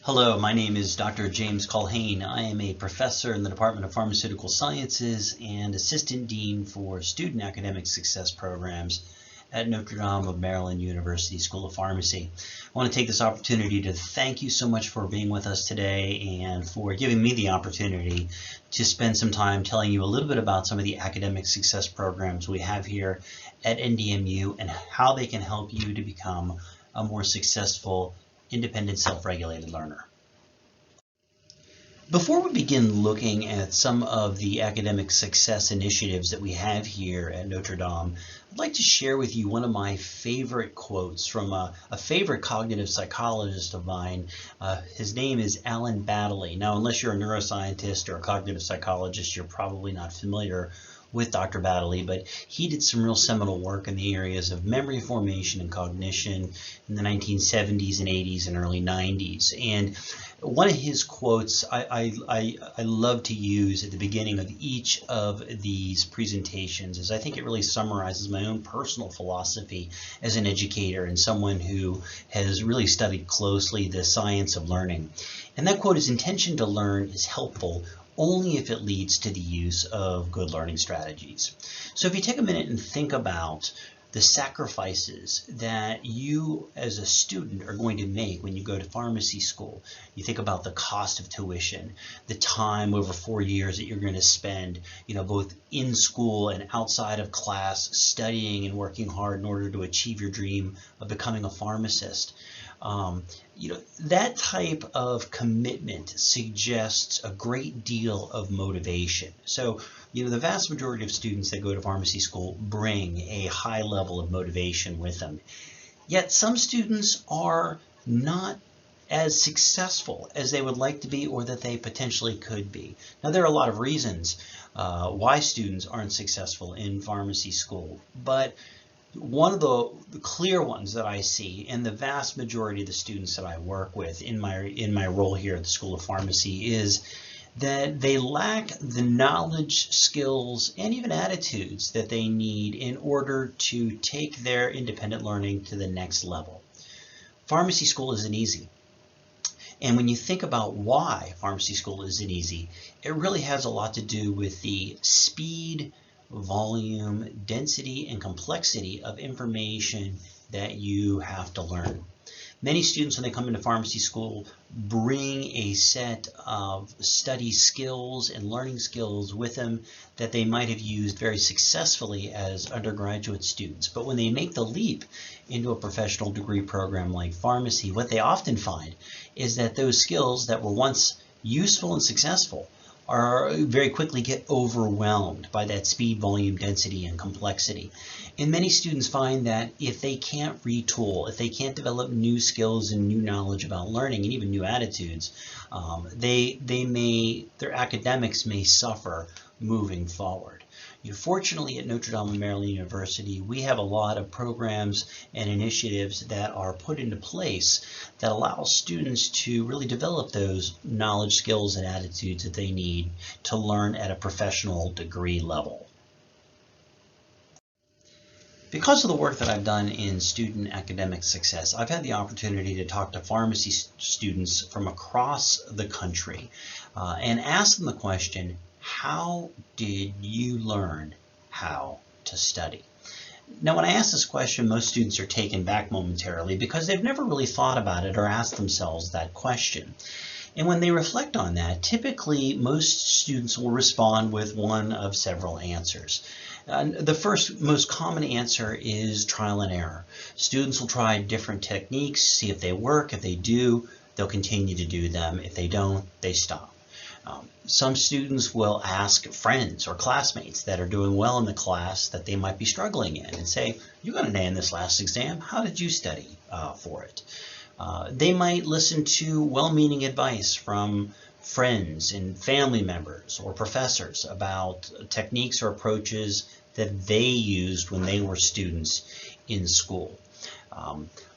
Hello, my name is Dr. James Culhane. I am a professor in the Department of Pharmaceutical Sciences and Assistant Dean for Student Academic Success Programs at Notre Dame of Maryland University School of Pharmacy. I want to take this opportunity to thank you so much for being with us today and for giving me the opportunity to spend some time telling you a little bit about some of the academic success programs we have here at NDMU and how they can help you to become a more successful independent self-regulated learner. Before we begin looking at some of the academic success initiatives that we have here at Notre Dame, I'd like to share with you one of my favorite quotes from a favorite cognitive psychologist of mine. His name is Alan Baddeley. Now, unless you're a neuroscientist or a cognitive psychologist, you're probably not familiar with Dr. Baddeley, but he did some real seminal work in the areas of memory formation and cognition in the 1970s and 80s and early 90s. And one of his quotes I love to use at the beginning of each of these presentations is I think it really summarizes my own personal philosophy as an educator and someone who has really studied closely the science of learning. And that quote is, "Intention to learn is helpful only if it leads to the use of good learning strategies." So if you take a minute and think about the sacrifices that you as a student are going to make when you go to pharmacy school, you think about the cost of tuition, the time over 4 years that you're going to spend, both in school and outside of class, studying and working hard in order to achieve your dream of becoming a pharmacist. That type of commitment suggests a great deal of motivation. So, the vast majority of students that go to pharmacy school bring a high level of motivation with them. Yet some students are not as successful as they would like to be or that they potentially could be. Now, there are a lot of reasons why students aren't successful in pharmacy school, but one of the clear ones that I see in the vast majority of the students that I work with in my role here at the School of Pharmacy is that they lack the knowledge, skills, and even attitudes that they need in order to take their independent learning to the next level. Pharmacy school isn't easy. And when you think about why pharmacy school isn't easy, it really has a lot to do with the speed, volume, density, and complexity of information that you have to learn. Many students, when they come into pharmacy school, bring a set of study skills and learning skills with them that they might have used very successfully as undergraduate students. But when they make the leap into a professional degree program like pharmacy, what they often find is that those skills that were once useful and successful are very quickly get overwhelmed by that speed, volume, density, and complexity. And many students find that if they can't retool, if they can't develop new skills and new knowledge about learning and even new attitudes, their academics may suffer moving forward. Fortunately, at Notre Dame of Maryland University, we have a lot of programs and initiatives that are put into place that allow students to really develop those knowledge, skills, and attitudes that they need to learn at a professional degree level. Because of the work that I've done in student academic success, I've had the opportunity to talk to pharmacy students from across the country and ask them the question, how did you learn how to study? Now, when I ask this question, most students are taken back momentarily because they've never really thought about it or asked themselves that question. And when they reflect on that, typically most students will respond with one of several answers. The first most common answer is trial and error. Students will try different techniques, see if they work. If they do, they'll continue to do them. If they don't, they stop. Some students will ask friends or classmates that are doing well in the class that they might be struggling in and say, "You got an A in this last exam. How did you study for it?" They might listen to well-meaning advice from friends and family members or professors about techniques or approaches that they used when they were students in school.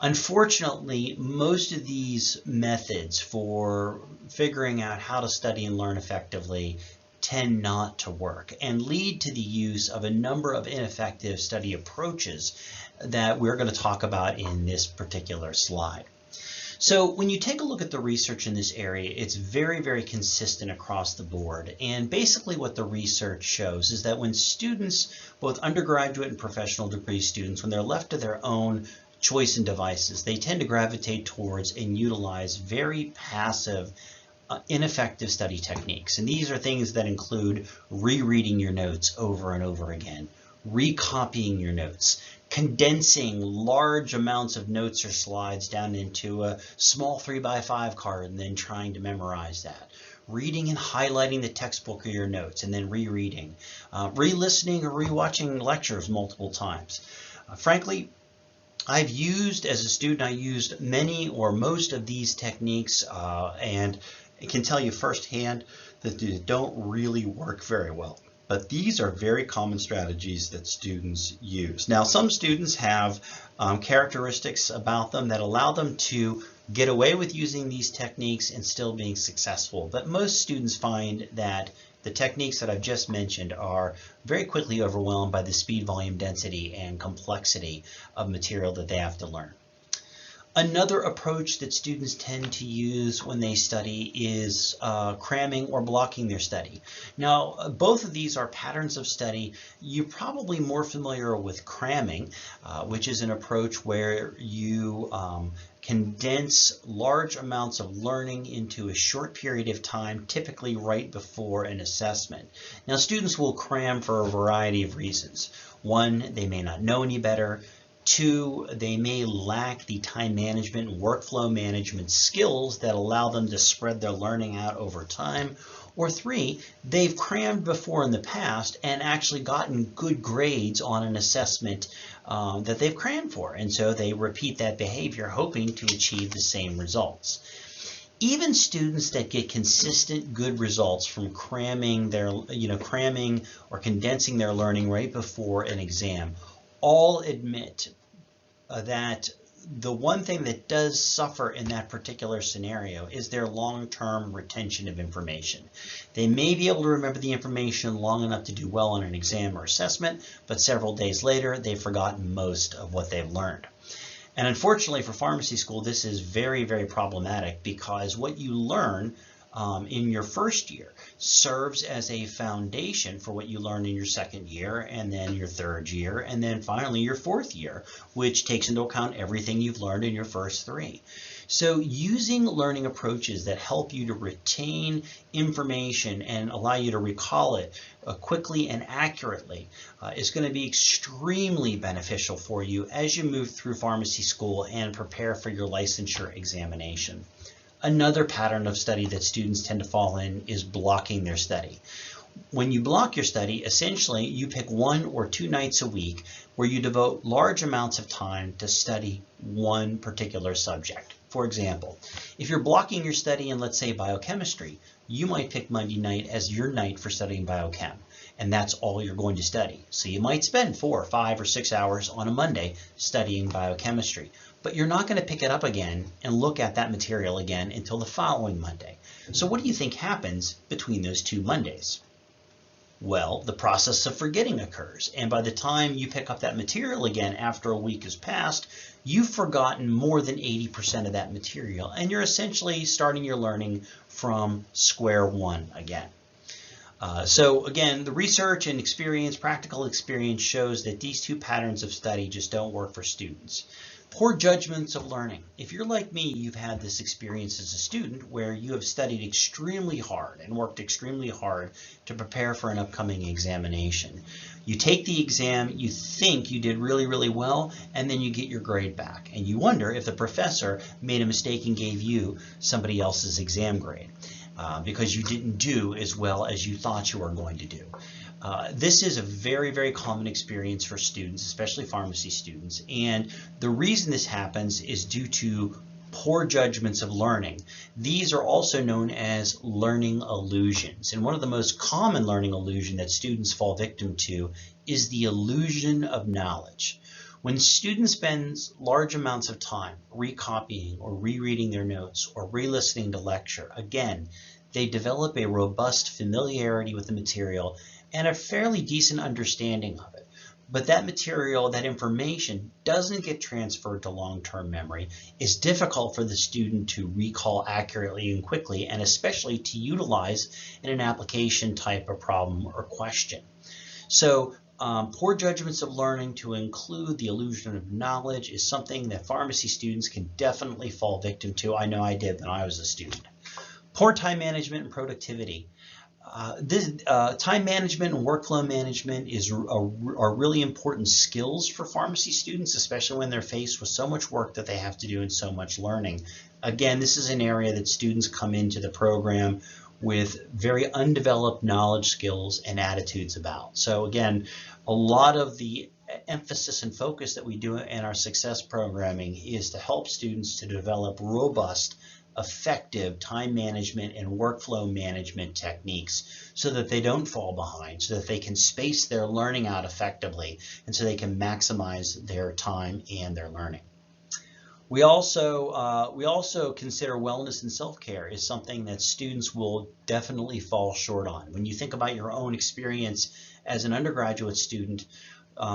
Unfortunately, most of these methods for figuring out how to study and learn effectively tend not to work and lead to the use of a number of ineffective study approaches that we're going to talk about in this particular slide. So when you take a look at the research in this area, it's very, very consistent across the board. And basically what the research shows is that when students, both undergraduate and professional degree students, when they're left to their own choice and devices, they tend to gravitate towards and utilize very passive, ineffective study techniques. And these are things that include rereading your notes over and over again, recopying your notes, condensing large amounts of notes or slides down into a small 3x5 card and then trying to memorize that, reading and highlighting the textbook or your notes and then rereading, re-listening or rewatching lectures multiple times. Frankly, I've used, as a student, I used many or most of these techniques, and I can tell you firsthand that they don't really work very well. But these are very common strategies that students use. Now, some students have characteristics about them that allow them to get away with using these techniques and still being successful. But most students find that the techniques that I've just mentioned are very quickly overwhelmed by the speed, volume, density, and complexity of material that they have to learn. Another approach that students tend to use when they study is cramming or blocking their study. Now, both of these are patterns of study. You're probably more familiar with cramming, which is an approach where you condense large amounts of learning into a short period of time, typically right before an assessment. Now, students will cram for a variety of reasons. One, they may not know any better. Two, they may lack the time management and workflow management skills that allow them to spread their learning out over time. Or three, they've crammed before in the past and actually gotten good grades on an assessment that they've crammed for. And so they repeat that behavior hoping to achieve the same results. Even students that get consistent good results from cramming or condensing their learning right before an exam all admit that the one thing that does suffer in that particular scenario is their long-term retention of information. They may be able to remember the information long enough to do well on an exam or assessment, but several days later they've forgotten most of what they've learned. And unfortunately for pharmacy school, this is very, very problematic because what you learn in your first year serves as a foundation for what you learn in your second year, and then your third year, and then finally your fourth year, which takes into account everything you've learned in your first three. So using learning approaches that help you to retain information and allow you to recall it quickly and accurately is going to be extremely beneficial for you as you move through pharmacy school and prepare for your licensure examination. Another pattern of study that students tend to fall in is blocking their study. When you block your study, essentially you pick 1 or 2 nights a week where you devote large amounts of time to study one particular subject. For example, if you're blocking your study in, let's say, biochemistry, you might pick Monday night as your night for studying biochem, and that's all you're going to study. So you might spend 4, 5, or 6 hours on a Monday studying biochemistry, but you're not going to pick it up again and look at that material again until the following Monday. So what do you think happens between those 2 Mondays? Well, the process of forgetting occurs, and by the time you pick up that material again after a week has passed, you've forgotten more than 80% of that material, and you're essentially starting your learning from square one again. So again, the research and experience, practical experience, shows that these 2 patterns of study just don't work for students. Poor judgments of learning. If you're like me, you've had this experience as a student where you have studied extremely hard and worked extremely hard to prepare for an upcoming examination. You take the exam, you think you did really, really well, and then you get your grade back. And you wonder if the professor made a mistake and gave you somebody else's exam grade because you didn't do as well as you thought you were going to do. This is a very, very common experience for students, especially pharmacy students, and the reason this happens is due to poor judgments of learning. These are also known as learning illusions, and one of the most common learning illusion that students fall victim to is the illusion of knowledge. When students spend large amounts of time recopying or rereading their notes or re-listening to lecture, again, they develop a robust familiarity with the material and a fairly decent understanding of it. but that material, that information doesn't get transferred to long-term memory, is difficult for the student to recall accurately and quickly, and especially to utilize in an application type of problem or question. So poor judgments of learning, to include the illusion of knowledge, is something that pharmacy students can definitely fall victim to. I know I did when I was a student. Poor time management and productivity. Time management and workflow management are really important skills for pharmacy students, especially when they're faced with so much work that they have to do and so much learning. Again, this is an area that students come into the program with very undeveloped knowledge, skills, and attitudes about. So again, a lot of the emphasis and focus that we do in our success programming is to help students to develop robust, effective time management and workflow management techniques so that they don't fall behind, so that they can space their learning out effectively, and so they can maximize their time and their learning. We also consider wellness and self-care is something that students will definitely fall short on. When you think about your own experience as an undergraduate student,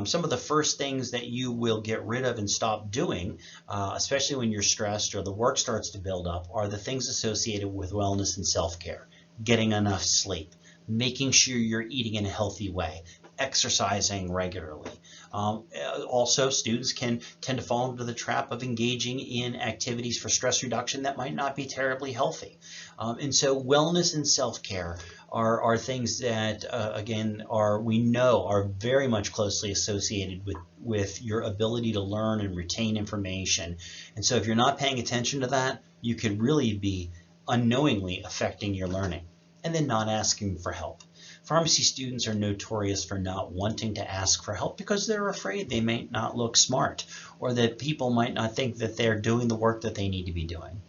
some of the first things that you will get rid of and stop doing, especially when you're stressed or the work starts to build up, are the things associated with wellness and self-care. Getting enough sleep, making sure you're eating in a healthy way, exercising regularly. Also, students can tend to fall into the trap of engaging in activities for stress reduction that might not be terribly healthy. And so wellness and self-care are things that, again, we know are very much closely associated with your ability to learn and retain information. And so if you're not paying attention to that, you could really be unknowingly affecting your learning. And then not asking for help. Pharmacy students are notorious for not wanting to ask for help because they're afraid they may not look smart, or that people might not think that they're doing the work that they need to be doing.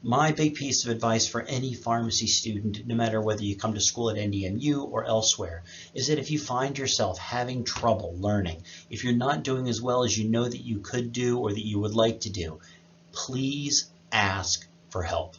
My big piece of advice for any pharmacy student, no matter whether you come to school at NDMU or elsewhere, is that if you find yourself having trouble learning, if you're not doing as well as you know that you could do or that you would like to do, please ask for help.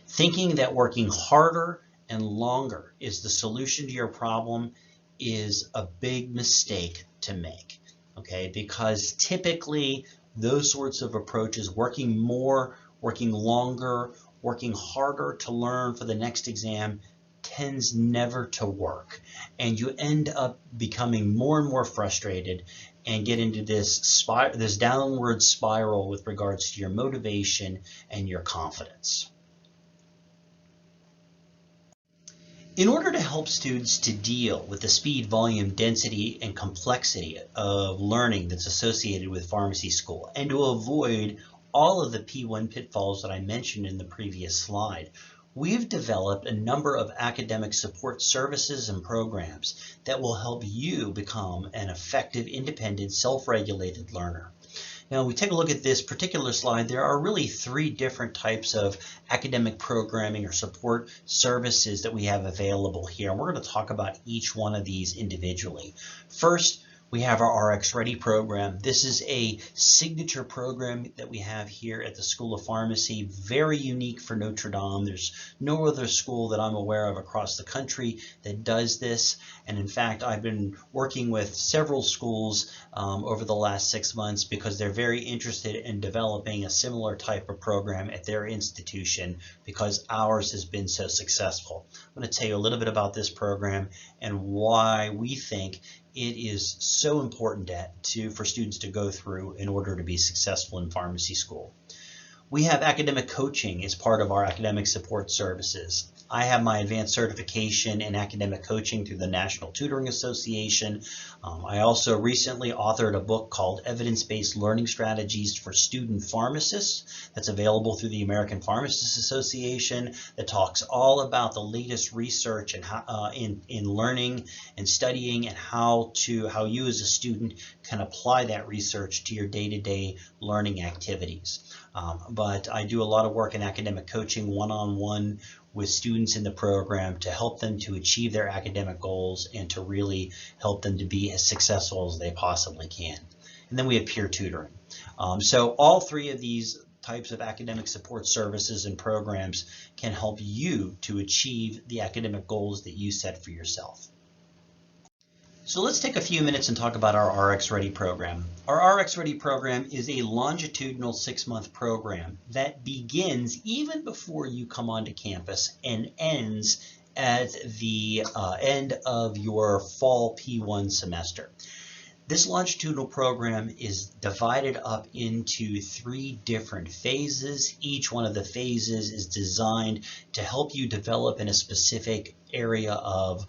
Thinking that working harder and longer is the solution to your problem is a big mistake to make, okay? Because typically those sorts of approaches, working more, working longer, working harder to learn for the next exam, tends never to work. And you end up becoming more and more frustrated and get into this downward spiral with regards to your motivation and your confidence. In order to help students to deal with the speed, volume, density, and complexity of learning that's associated with pharmacy school, and to avoid all of the P1 pitfalls that I mentioned in the previous slide, we've developed a number of academic support services and programs that will help you become an effective, independent, self-regulated learner. Now, we take a look at this particular slide. There are really three different types of academic programming or support services that we have available here. And we're going to talk about each one of these individually. First, we have our RX Ready program. This is a signature program that we have here at the School of Pharmacy, very unique for Notre Dame. There's no other school that I'm aware of across the country that does this. And in fact, I've been working with several schools over the last 6 months because they're very interested in developing a similar type of program at their institution because ours has been so successful. I'm going to tell you a little bit about this program and why we think it is so important for students to go through in order to be successful in pharmacy school. We have academic coaching as part of our academic support services. I have my advanced certification in academic coaching through the National Tutoring Association. I also recently authored a book called Evidence-Based Learning Strategies for Student Pharmacists that's available through the American Pharmacists Association that talks all about the latest research and how, in learning and studying and how you as a student can apply that research to your day-to-day learning activities. But I do a lot of work in academic coaching one-on-one with students in the program to help them to achieve their academic goals and to really help them to be as successful as they possibly can. And then we have peer tutoring. So all three of these types of academic support services and programs can help you to achieve the academic goals that you set for yourself. So let's take a few minutes and talk about our RX Ready program. Our RX Ready program is a longitudinal 6-month program that begins even before you come onto campus and ends at the end of your fall P1 semester. This longitudinal program is divided up into 3 different phases. Each one of the phases is designed to help you develop in a specific area of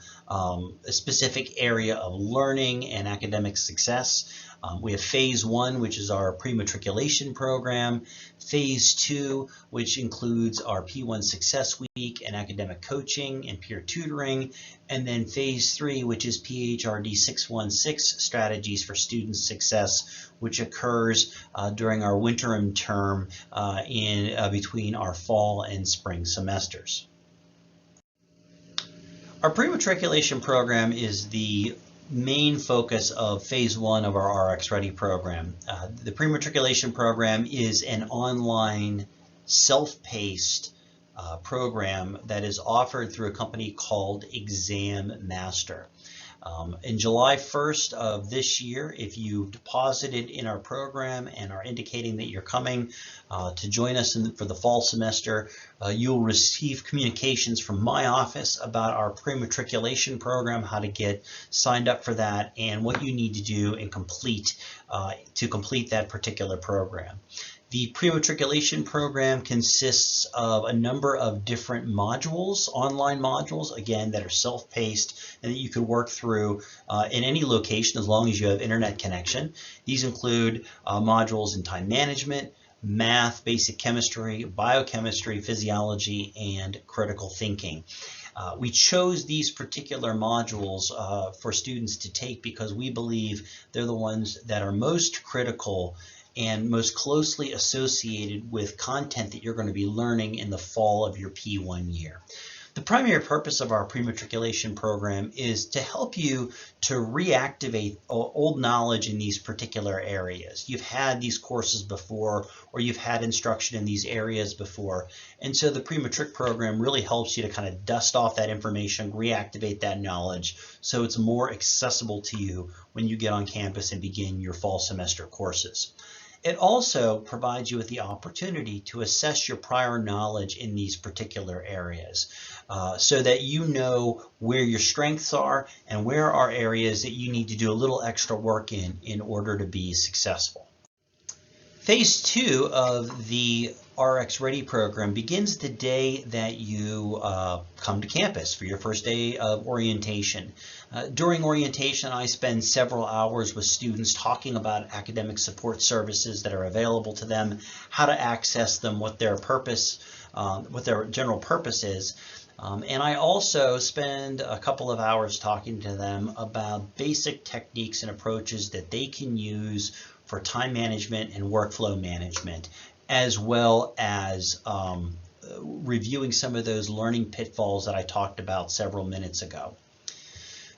learning and academic success. We have phase 1, which is our pre-matriculation program, phase 2, which includes our P1 Success Week and academic coaching and peer tutoring, and then phase 3, which is PHRD 616 strategies for student success, which occurs during our winter term between our fall and spring semesters. Our pre-matriculation program is the main focus of phase 1 of our RX Ready program. The pre-matriculation program is an online self-paced program that is offered through a company called Exam Master. In July 1st of this year, if you've deposited in our program and are indicating that you're coming to join us for the fall semester, you'll receive communications from my office about our pre-matriculation program, how to get signed up for that, and what you need to do and complete that particular program. The pre-matriculation program consists of a number of different modules, online modules, again, that are self-paced and that you can work through in any location as long as you have internet connection. These include modules in time management, math, basic chemistry, biochemistry, physiology, and critical thinking. We chose these particular modules for students to take because we believe they're the ones that are most critical and most closely associated with content that you're going to be learning in the fall of your P1 year. The primary purpose of our pre-matriculation program is to help you to reactivate old knowledge in these particular areas. You've had these courses before, or you've had instruction in these areas before, and so the pre-matric program really helps you to kind of dust off that information, reactivate that knowledge, so it's more accessible to you when you get on campus and begin your fall semester courses. It also provides you with the opportunity to assess your prior knowledge in these particular areas so that you know where your strengths are and where are areas that you need to do a little extra work in order to be successful. Phase 2 of the RX Ready program begins the day that you come to campus for your first day of orientation. During orientation, I spend several hours with students talking about academic support services that are available to them, how to access them, what their purpose, what their general purpose is. And I also spend a couple of hours talking to them about basic techniques and approaches that they can use for time management and workflow management, as well as reviewing some of those learning pitfalls that I talked about several minutes ago.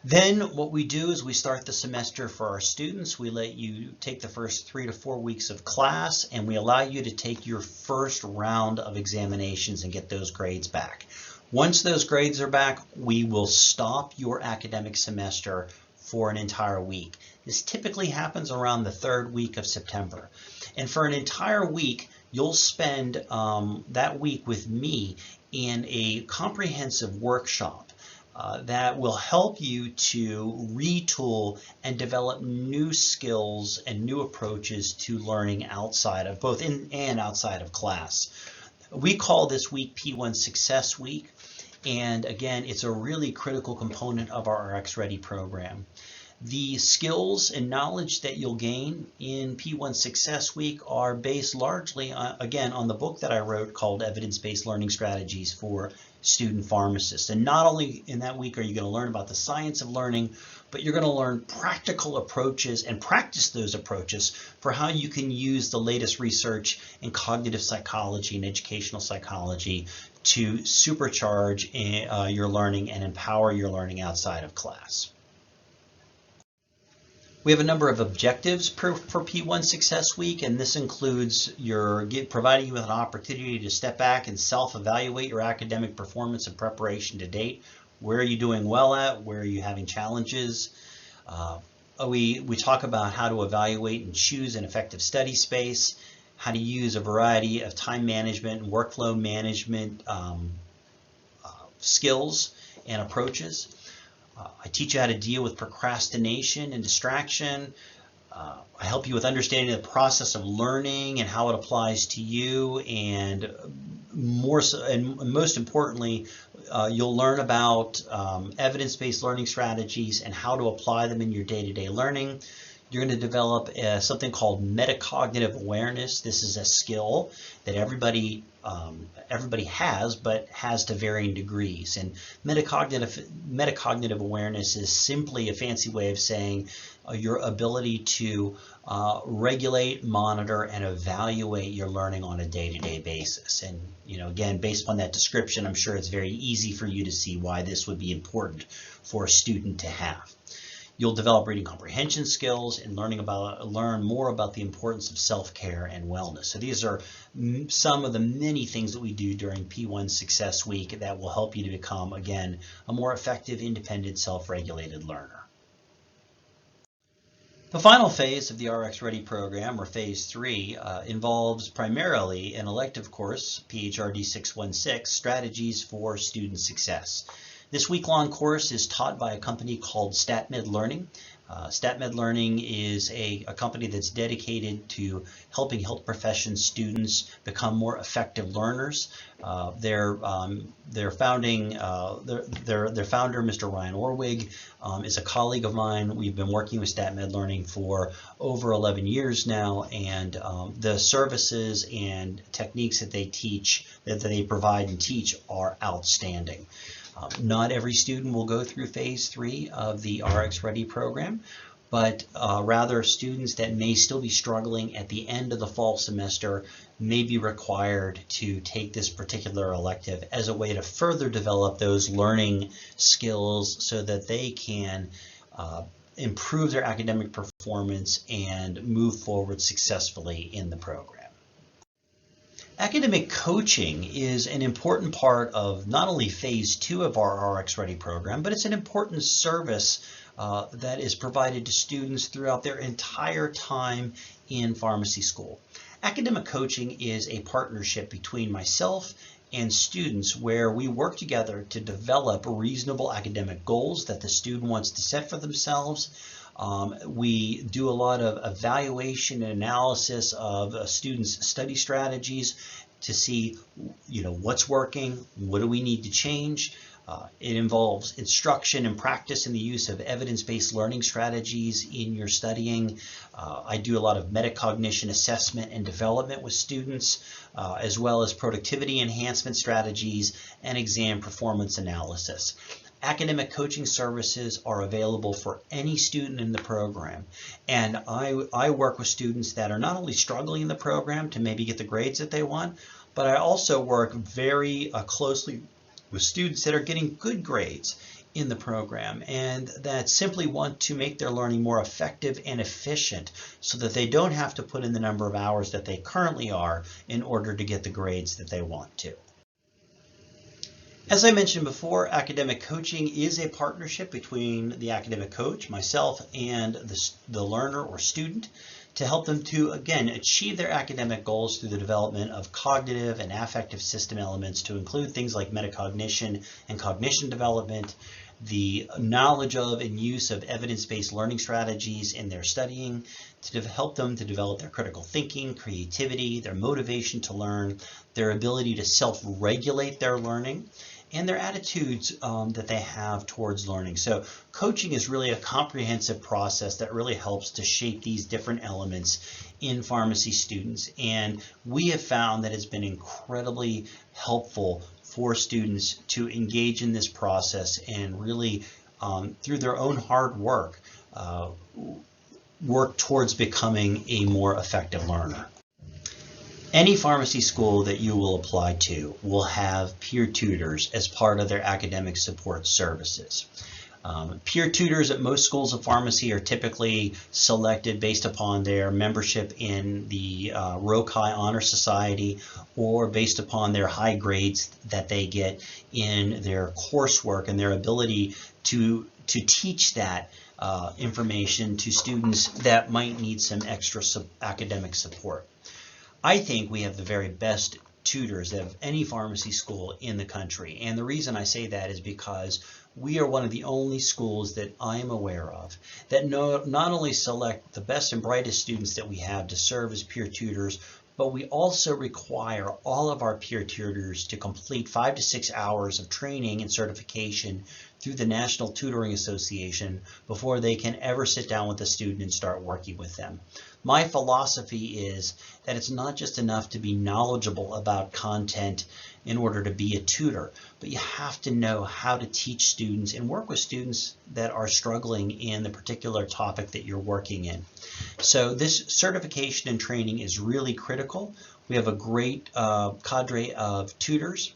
Then what we do is we start the semester for our students. We let you take the first 3 to 4 weeks of class, and we allow you to take your first round of examinations and get those grades back. Once those grades are back, we will stop your academic semester for an entire week. This typically happens around the 3rd week of September. And for an entire week, you'll spend that week with me in a comprehensive workshop that will help you to retool and develop new skills and new approaches to learning outside of both in and outside of class. We call this week P1 Success Week, and again, it's a really critical component of our RX Ready program. The skills and knowledge that you'll gain in P1 Success Week are based largely, again, on the book that I wrote called Evidence-Based Learning Strategies for Student Pharmacists. And not only in that week are you going to learn about the science of learning, but you're going to learn practical approaches and practice those approaches for how you can use the latest research in cognitive psychology and educational psychology to supercharge your learning and empower your learning outside of class. We have a number of objectives for P1 Success Week, and this includes providing you with an opportunity to step back and self-evaluate your academic performance and preparation to date. Where are you doing well at? Where are you having challenges? We talk about how to evaluate and choose an effective study space, how to use a variety of time management and workflow management skills and approaches. I teach you how to deal with procrastination and distraction. I help you with understanding the process of learning and how it applies to you, and most importantly, you'll learn about evidence-based learning strategies and how to apply them in your day-to-day learning. You're going to develop something called metacognitive awareness. This is a skill that everybody has, but has to varying degrees. And metacognitive awareness is simply a fancy way of saying your ability to regulate, monitor, and evaluate your learning on a day-to-day basis. And again, based on that description, I'm sure it's very easy for you to see why this would be important for a student to have. You'll develop reading comprehension skills and learn more about the importance of self-care and wellness. So these are some of the many things that we do during P1 Success Week that will help you to become, again, a more effective, independent, self-regulated learner. The final phase of the RX Ready program, or phase 3, involves primarily an elective course, PHRD 616, Strategies for Student Success. This week-long course is taught by a company called StatMed Learning. StatMed Learning is a company that's dedicated to helping health profession students become more effective learners. Their founder, Mr. Ryan Orwig, is a colleague of mine. We've been working with StatMed Learning for over 11 years now, and the services and techniques that they provide and teach are outstanding. Not every student will go through phase 3 of the RX Ready program, but rather students that may still be struggling at the end of the fall semester may be required to take this particular elective as a way to further develop those learning skills so that they can improve their academic performance and move forward successfully in the program. Academic coaching is an important part of not only phase 2 of our RX Ready program, but it's an important service that is provided to students throughout their entire time in pharmacy school. Academic coaching is a partnership between myself and students where we work together to develop reasonable academic goals that the student wants to set for themselves. We do a lot of evaluation and analysis of a students' study strategies to see, what's working, what do we need to change. It involves instruction and practice in the use of evidence-based learning strategies in your studying. I do a lot of metacognition assessment and development with students, as well as productivity enhancement strategies and exam performance analysis. Academic coaching services are available for any student in the program, and I work with students that are not only struggling in the program to maybe get the grades that they want, but I also work very closely with students that are getting good grades in the program and that simply want to make their learning more effective and efficient so that they don't have to put in the number of hours that they currently are in order to get the grades that they want to. As I mentioned before, academic coaching is a partnership between the academic coach, myself, and the learner or student to help them to, again, achieve their academic goals through the development of cognitive and affective system elements to include things like metacognition and cognition development, the knowledge of and use of evidence-based learning strategies in their studying, to help them to develop their critical thinking, creativity, their motivation to learn, their ability to self-regulate their learning, and their attitudes that they have towards learning. So coaching is really a comprehensive process that really helps to shape these different elements in pharmacy students. And we have found that it's been incredibly helpful for students to engage in this process and really, through their own hard work, work towards becoming a more effective learner. Any pharmacy school that you will apply to will have peer tutors as part of their academic support services. Peer tutors at most schools of pharmacy are typically selected based upon their membership in the Rokai Honor Society or based upon their high grades that they get in their coursework and their ability to teach that information to students that might need some extra academic support. I think we have the very best tutors of any pharmacy school in the country. And the reason I say that is because we are one of the only schools that I am aware of that not only select the best and brightest students that we have to serve as peer tutors, but we also require all of our peer tutors to complete 5 to 6 hours of training and certification through the National Tutoring Association before they can ever sit down with a student and start working with them. My philosophy is that it's not just enough to be knowledgeable about content in order to be a tutor, but you have to know how to teach students and work with students that are struggling in the particular topic that you're working in. So this certification and training is really critical. We have a great cadre of tutors.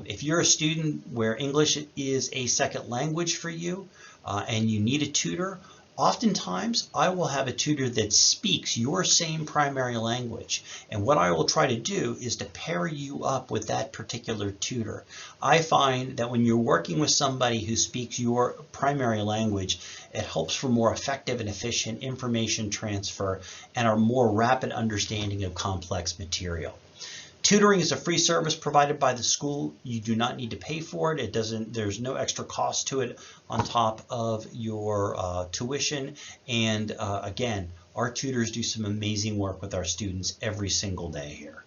If you're a student where English is a second language for you and you need a tutor, oftentimes I will have a tutor that speaks your same primary language. And what I will try to do is to pair you up with that particular tutor. I find that when you're working with somebody who speaks your primary language, it helps for more effective and efficient information transfer and a more rapid understanding of complex material. Tutoring is a free service provided by the school. You do not need to pay for it. There's no extra cost to it on top of your tuition. And again, our tutors do some amazing work with our students every single day here.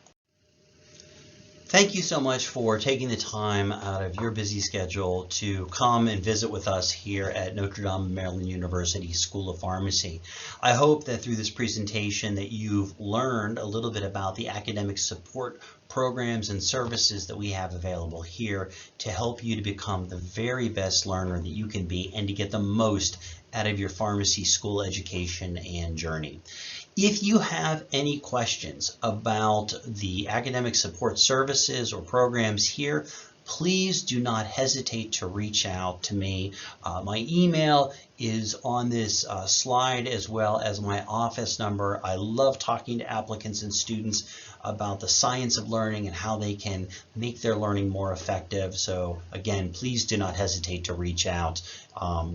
Thank you so much for taking the time out of your busy schedule to come and visit with us here at Notre Dame Maryland University School of Pharmacy. I hope that through this presentation that you've learned a little bit about the academic support programs and services that we have available here to help you to become the very best learner that you can be and to get the most out of your pharmacy school education and journey. If you have any questions about the academic support services or programs here, please do not hesitate to reach out to me. My email is on this slide as well as my office number. I love talking to applicants and students about the science of learning and how they can make their learning more effective. So again, please do not hesitate to reach out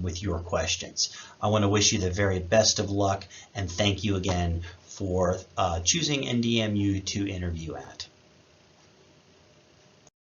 with your questions. I want to wish you the very best of luck and thank you again for choosing NDMU to interview at.